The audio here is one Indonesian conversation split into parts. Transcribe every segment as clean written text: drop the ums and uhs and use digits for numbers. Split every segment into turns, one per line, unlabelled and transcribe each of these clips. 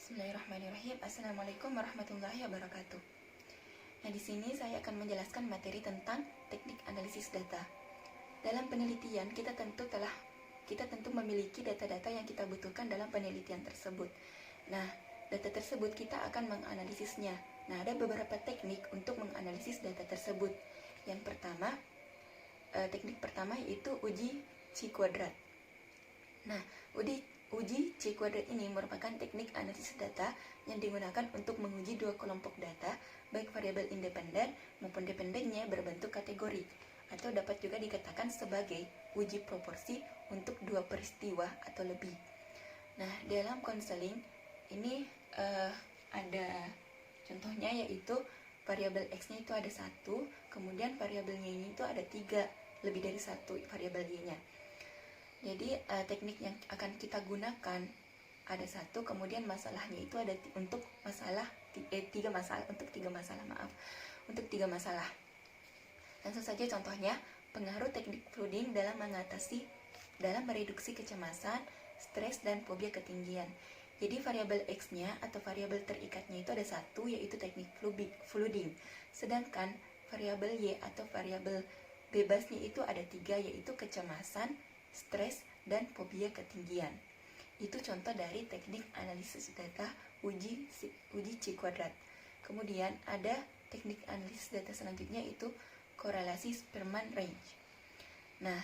Bismillahirrahmanirrahim. Assalamualaikum warahmatullahi wabarakatuh. Nah, di sini saya akan menjelaskan materi tentang teknik analisis data. Dalam penelitian, kita tentu memiliki data-data yang kita butuhkan dalam penelitian tersebut. Nah, data tersebut kita akan menganalisisnya. Nah, ada beberapa teknik untuk menganalisis data tersebut. Yang pertama, teknik pertama yaitu uji Chi kuadrat. Nah, uji Chi kuadrat ini merupakan teknik analisis data yang digunakan untuk menguji dua kelompok data, baik variabel independen maupun dependennya berbentuk kategori, atau dapat juga dikatakan sebagai uji proporsi untuk dua peristiwa atau lebih. Nah, dalam konseling ini ada contohnya, yaitu variabel X-nya itu ada 1, kemudian variabel Y-nya itu ada 3, lebih dari 1 variabel Y-nya. Jadi teknik yang akan kita gunakan ada 1, kemudian masalahnya itu ada untuk tiga masalah. Langsung saja contohnya, pengaruh teknik flooding dalam mereduksi kecemasan, stres, dan fobia ketinggian. Jadi variabel X-nya atau variabel terikatnya itu ada 1, yaitu teknik flooding. Sedangkan variabel Y atau variabel bebasnya itu ada 3, yaitu kecemasan, stres, dan fobia ketinggian. Itu contoh dari teknik analisis data uji Chi kuadrat. Kemudian ada teknik analisis data selanjutnya, itu korelasi Spearman range. Nah,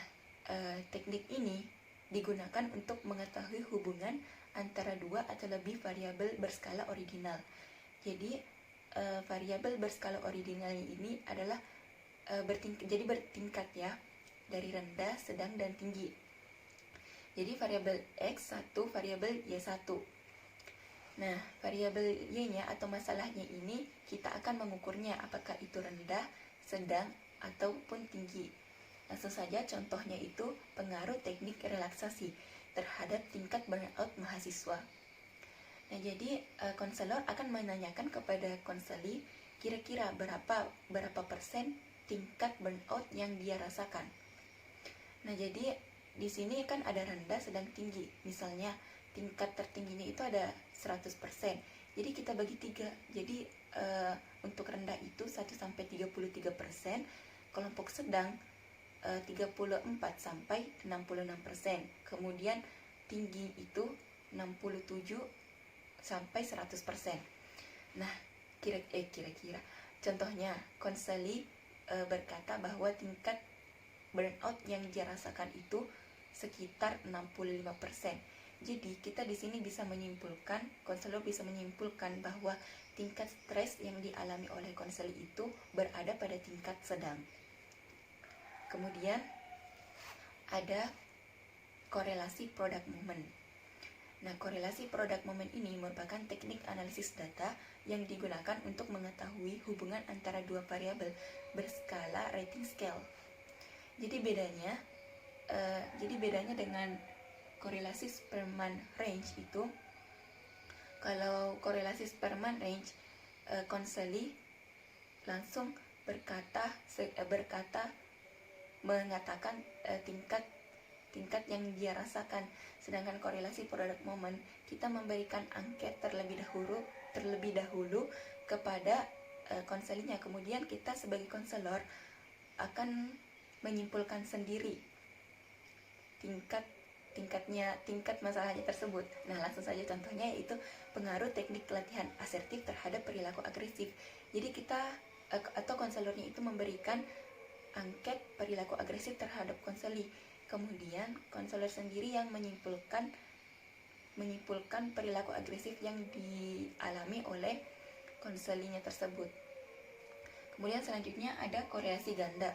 teknik ini digunakan untuk mengetahui hubungan antara dua atau lebih variabel berskala ordinal. Jadi variabel berskala ordinal ini adalah bertingkat ya, dari rendah, sedang, dan tinggi. Jadi variabel X 1, variabel Y 1. Nah, variabel Y-nya atau masalahnya ini kita akan mengukurnya apakah itu rendah, sedang, ataupun tinggi. Langsung saja contohnya itu pengaruh teknik relaksasi terhadap tingkat burnout mahasiswa. Nah, jadi konselor akan menanyakan kepada konseli kira-kira berapa persen tingkat burnout yang dia rasakan. Nah, jadi di sini kan ada rendah, sedang, tinggi. Misalnya tingkat tertingginya itu ada 100%. Jadi kita bagi 3. Jadi untuk rendah itu 1 sampai 33%, kelompok sedang 34 sampai 66%. Kemudian tinggi itu 67 sampai 100%. Nah, kira-kira contohnya konseli berkata bahwa tingkat burnout yang dirasakan itu sekitar 65%. Jadi kita di sini bisa menyimpulkan, konselor bisa menyimpulkan bahwa tingkat stres yang dialami oleh konseli itu berada pada tingkat sedang. Kemudian ada korelasi product moment. Nah, korelasi product moment ini merupakan teknik analisis data yang digunakan untuk mengetahui hubungan antara dua variabel berskala rating scale. Jadi bedanya dengan korelasi Spearman range itu, kalau korelasi Spearman range konseli langsung mengatakan tingkat yang dia rasakan. Sedangkan korelasi product moment kita memberikan angket terlebih dahulu kepada konselinya. Kemudian kita sebagai konselor akan menyimpulkan sendiri tingkat masalahnya tersebut. Nah, langsung saja contohnya yaitu pengaruh teknik latihan asertif terhadap perilaku agresif. Jadi kita atau konselornya itu memberikan angket perilaku agresif terhadap konseli. Kemudian konselor sendiri yang menyimpulkan perilaku agresif yang dialami oleh konselinya tersebut. Kemudian selanjutnya ada korelasi ganda.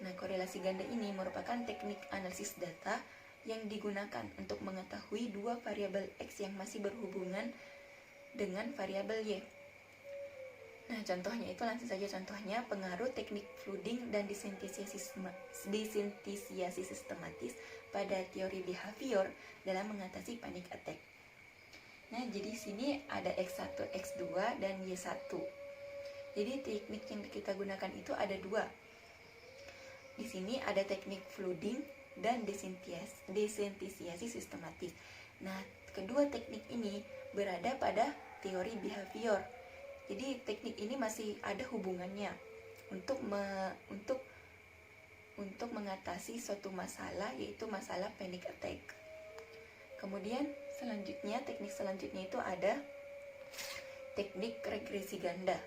Nah, korelasi ganda ini merupakan teknik analisis data yang digunakan untuk mengetahui dua variabel X yang masih berhubungan dengan variabel Y. Nah, contohnya itu langsung saja contohnya pengaruh teknik flooding dan disintesis sistematis pada teori behavior dalam mengatasi panic attack. Nah, jadi sini ada X1, X2, dan Y1. Jadi teknik yang kita gunakan itu ada 2. Di sini ada teknik flooding dan desintesiasi sistematis. Nah, kedua teknik ini berada pada teori behavior. Jadi teknik ini masih ada hubungannya untuk mengatasi suatu masalah, yaitu masalah panic attack. Kemudian teknik selanjutnya itu ada teknik regresi ganda.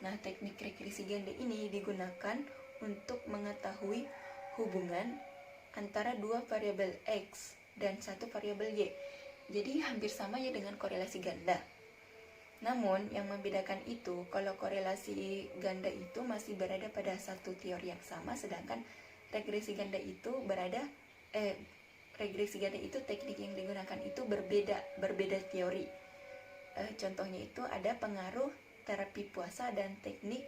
Nah, teknik regresi ganda ini digunakan untuk mengetahui hubungan antara dua variabel X dan satu variabel Y. Jadi hampir sama ya dengan korelasi ganda. Namun yang membedakan itu, kalau korelasi ganda itu masih berada pada satu teori yang sama, sedangkan regresi ganda itu teknik yang digunakan itu berbeda teori. Contohnya itu ada pengaruh terapi puasa dan teknik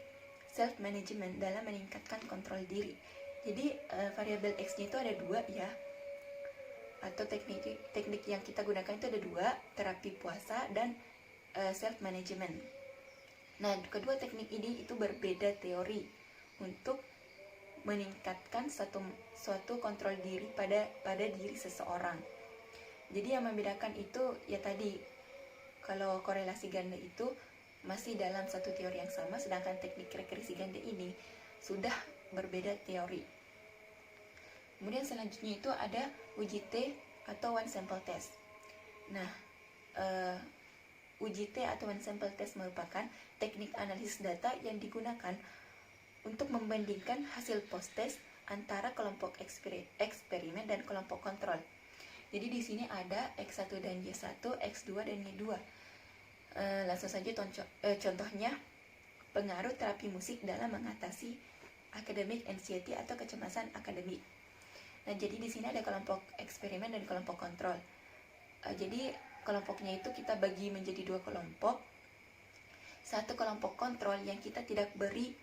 self management dalam meningkatkan kontrol diri. Jadi variabel X-nya itu ada dua ya, atau teknik yang kita gunakan itu ada dua, terapi puasa dan self management. Nah, kedua teknik ini itu berbeda teori untuk meningkatkan suatu kontrol diri pada diri seseorang. Jadi yang membedakan itu ya tadi, kalau korelasi ganda itu masih dalam satu teori yang sama, sedangkan teknik regresi ganda ini sudah berbeda teori. Kemudian selanjutnya itu ada UJT atau one sample test. Nah, UJT atau one sample test merupakan teknik analisis data yang digunakan untuk membandingkan hasil post test antara kelompok eksperimen dan kelompok kontrol. Jadi di sini ada X1 dan Y1, X2 dan Y2. Langsung saja contohnya, pengaruh terapi musik dalam mengatasi academic anxiety atau kecemasan akademik. Nah, jadi di sini ada kelompok eksperimen dan kelompok kontrol. Jadi kelompoknya itu kita bagi menjadi dua kelompok. Satu kelompok kontrol yang kita tidak beri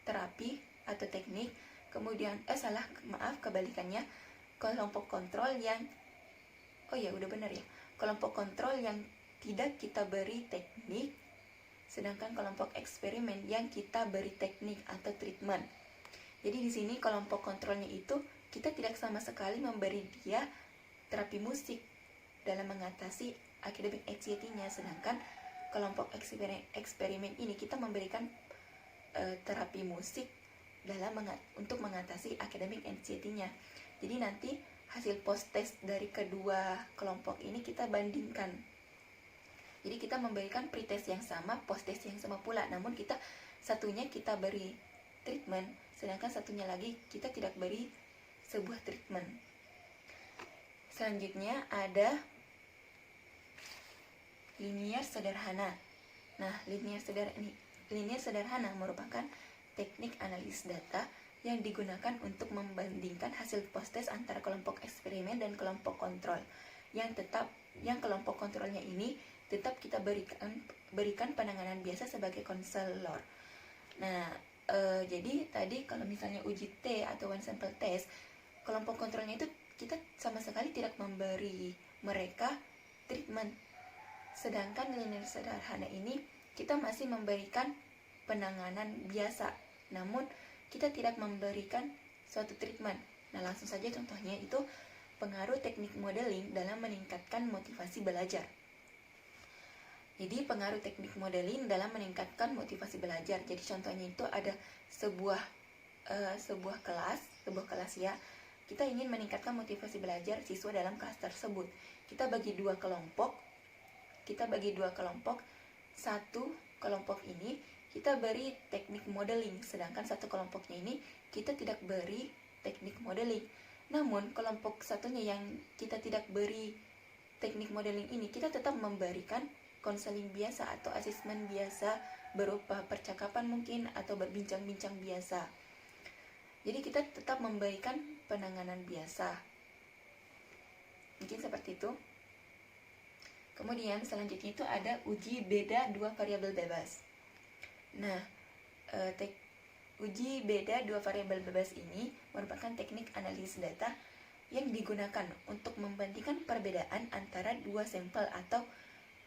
terapi atau teknik, kemudian kebalikannya, kelompok kontrol yang kelompok kontrol yang tidak kita beri teknik, sedangkan kelompok eksperimen yang kita beri teknik atau treatment. Jadi di sini kelompok kontrolnya itu kita tidak sama sekali memberi dia terapi musik dalam mengatasi academic anxiety-nya, sedangkan kelompok eksperimen ini kita memberikan terapi musik untuk mengatasi academic anxiety-nya. Jadi nanti hasil post test dari kedua kelompok ini kita bandingkan. Jadi kita memberikan pretest yang sama, post test yang sama pula, namun satunya kita beri treatment, sedangkan satunya lagi kita tidak beri sebuah treatment. Selanjutnya ada linier sederhana. Nah, linier sederhana merupakan teknik analisis data yang digunakan untuk membandingkan hasil post test antara kelompok eksperimen dan kelompok kontrol. Yang kelompok kontrolnya ini tetap kita berikan penanganan biasa sebagai konselor. Nah, jadi tadi kalau misalnya uji T atau one sample test, kelompok kontrolnya itu kita sama sekali tidak memberi mereka treatment. Sedangkan linier sederhana ini kita masih memberikan penanganan biasa, namun kita tidak memberikan suatu treatment. Nah, langsung saja contohnya itu pengaruh teknik modeling dalam meningkatkan motivasi belajar. Jadi pengaruh teknik modeling dalam meningkatkan motivasi belajar. Jadi contohnya itu ada sebuah kelas ya. Kita ingin meningkatkan motivasi belajar siswa dalam kelas tersebut. Kita bagi dua kelompok. Satu kelompok ini kita beri teknik modeling, sedangkan satu kelompoknya ini kita tidak beri teknik modeling. Namun kelompok satunya yang kita tidak beri teknik modeling ini, kita tetap memberikan konseling biasa atau asesmen biasa berupa percakapan mungkin atau berbincang-bincang biasa. Jadi kita tetap memberikan penanganan biasa. Mungkin seperti itu. Kemudian selanjutnya itu ada uji beda dua variabel bebas. Nah, uji beda dua variabel bebas ini merupakan teknik analisis data yang digunakan untuk membandingkan perbedaan antara dua sampel atau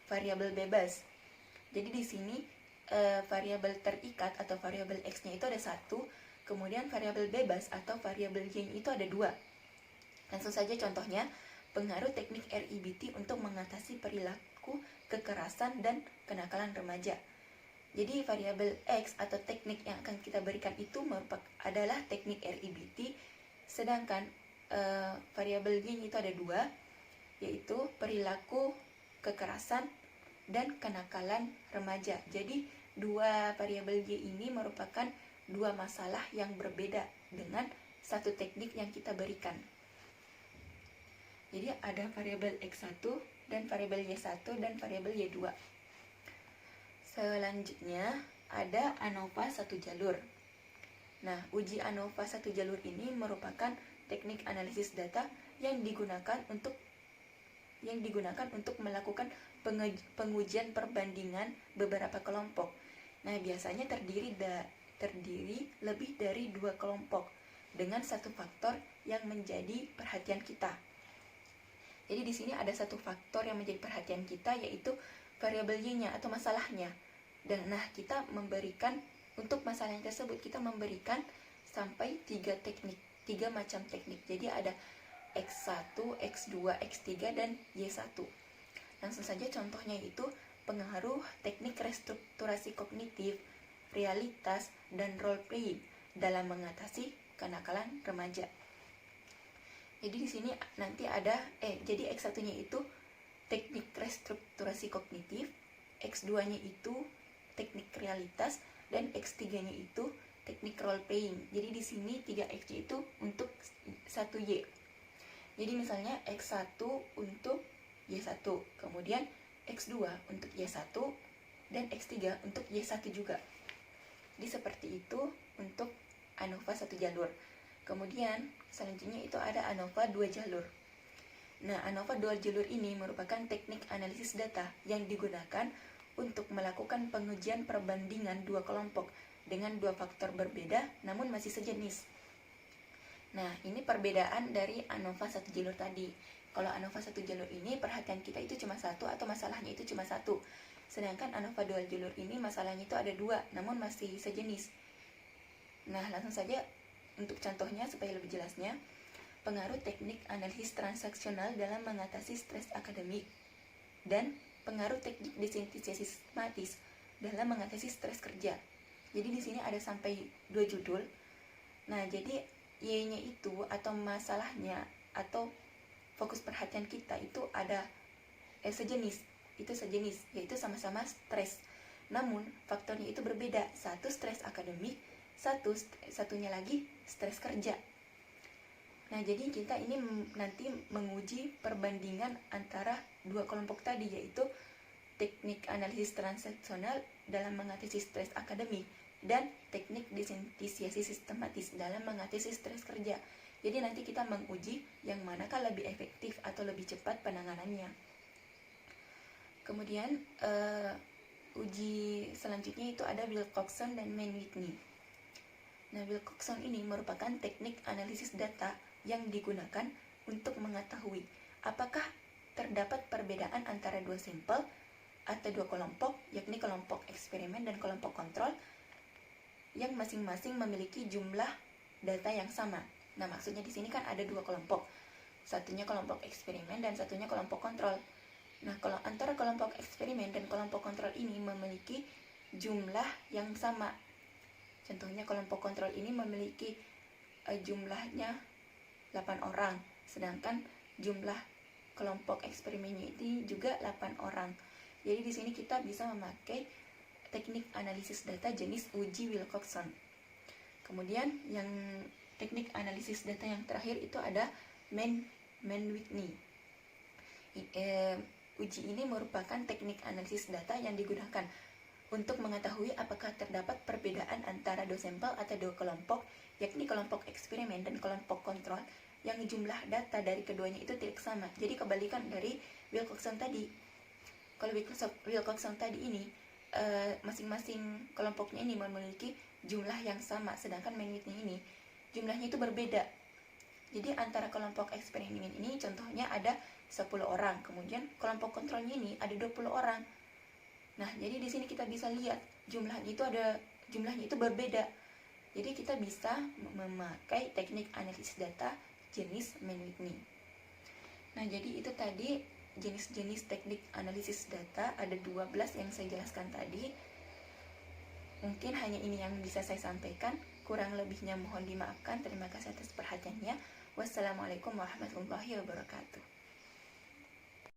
variabel bebas. Jadi di sini variabel terikat atau variabel X-nya itu ada satu, kemudian variabel bebas atau variabel Y itu ada dua. Langsung saja contohnya, pengaruh teknik REBT untuk mengatasi perilaku kekerasan dan kenakalan remaja. Jadi variabel X atau teknik yang akan kita berikan itu adalah teknik REBT, sedangkan variabel Y itu ada dua, yaitu perilaku kekerasan dan kenakalan remaja. Jadi dua variabel Y ini merupakan dua masalah yang berbeda dengan satu teknik yang kita berikan. Jadi ada variabel X1 dan variabel Y1 dan variabel Y2. Selanjutnya ada ANOVA satu jalur. Nah, uji ANOVA satu jalur ini merupakan teknik analisis data yang digunakan untuk melakukan pengujian perbandingan beberapa kelompok. Nah, biasanya terdiri lebih dari dua kelompok dengan satu faktor yang menjadi perhatian kita. Jadi di sini ada satu faktor yang menjadi perhatian kita, yaitu variabel Y-nya atau masalahnya. Dan kita memberikan untuk masalah yang tersebut kita memberikan sampai tiga macam teknik. Jadi ada X1, X2, X3 dan Y1. Langsung saja contohnya itu pengaruh teknik restrukturasi kognitif, realitas, dan role playing dalam mengatasi kenakalan remaja. Jadi di sini nanti ada jadi X1-nya itu teknik restrukturasi kognitif, X2-nya itu teknik realitas, dan X3-nya itu teknik role playing. Jadi di sini 3X itu untuk 1Y. Jadi misalnya X1 untuk Y1, kemudian X2 untuk Y1, dan X3 untuk Y1 juga. Jadi seperti itu untuk ANOVA satu jalur. Kemudian selanjutnya itu ada ANOVA dua jalur. Nah, ANOVA dua jalur ini merupakan teknik analisis data yang digunakan untuk melakukan pengujian perbandingan dua kelompok dengan dua faktor berbeda namun masih sejenis. Nah, ini perbedaan dari ANOVA satu jalur tadi. Kalau ANOVA satu jalur ini perhatian kita itu cuma satu atau masalahnya itu cuma satu. Sedangkan ANOVA dua jalur ini masalahnya itu ada dua namun masih sejenis. Nah, langsung saja untuk contohnya supaya lebih jelasnya. Pengaruh teknik analisis transaksional dalam mengatasi stres akademik dan pengaruh teknik desintesis sistematis dalam mengatasi stres kerja. Jadi di sini ada sampai 2 judul. Nah, jadi Y-nya itu atau masalahnya atau fokus perhatian kita itu ada sejenis, yaitu sama-sama stres. Namun faktornya itu berbeda. Satu stres akademik, satunya lagi stres kerja. Nah, jadi kita ini nanti menguji perbandingan antara dua kelompok tadi, yaitu teknik analisis transaksional dalam mengatasi stres akademik dan teknik desintesis sistematis dalam mengatasi stres kerja. Jadi nanti kita menguji yang manakah lebih efektif atau lebih cepat penanganannya. Kemudian uji selanjutnya itu ada Wilcoxon dan Mann-Whitney. Nah, Wilcoxon ini merupakan teknik analisis data yang digunakan untuk mengetahui apakah terdapat perbedaan antara dua sampel atau dua kelompok, yakni kelompok eksperimen dan kelompok kontrol, yang masing-masing memiliki jumlah data yang sama. Nah, maksudnya di sini kan ada dua kelompok, satunya kelompok eksperimen dan satunya kelompok kontrol. Nah, kalau antara kelompok eksperimen dan kelompok kontrol ini memiliki jumlah yang sama. Contohnya kelompok kontrol ini memiliki jumlahnya 8 orang, sedangkan jumlah kelompok eksperimennya ini juga 8 orang. Jadi di sini kita bisa memakai teknik analisis data jenis uji Wilcoxon. Kemudian yang teknik analisis data yang terakhir itu ada Mann-Whitney. Uji ini merupakan teknik analisis data yang digunakan untuk mengetahui apakah terdapat perbedaan antara dua sampel atau dua kelompok, yakni kelompok eksperimen dan kelompok kontrol, yang jumlah data dari keduanya itu tidak sama. Jadi kebalikan dari Wilcoxon tadi. Kalau Wilcoxon tadi ini masing-masing kelompoknya ini memiliki jumlah yang sama, sedangkan Mann-Whitney ini jumlahnya itu berbeda. Jadi antara kelompok eksperimen ini contohnya ada 10 orang, kemudian kelompok kontrolnya ini ada 20 orang. Nah, jadi di sini kita bisa lihat jumlahnya itu berbeda. Jadi kita bisa memakai teknik analisis data jenis Mann-Whitney. Nah, jadi itu tadi jenis-jenis teknik analisis data, ada 12 yang saya jelaskan tadi. Mungkin hanya ini yang bisa saya sampaikan, kurang lebihnya mohon dimaafkan. Terima kasih atas perhatiannya. Wassalamualaikum warahmatullahi wabarakatuh.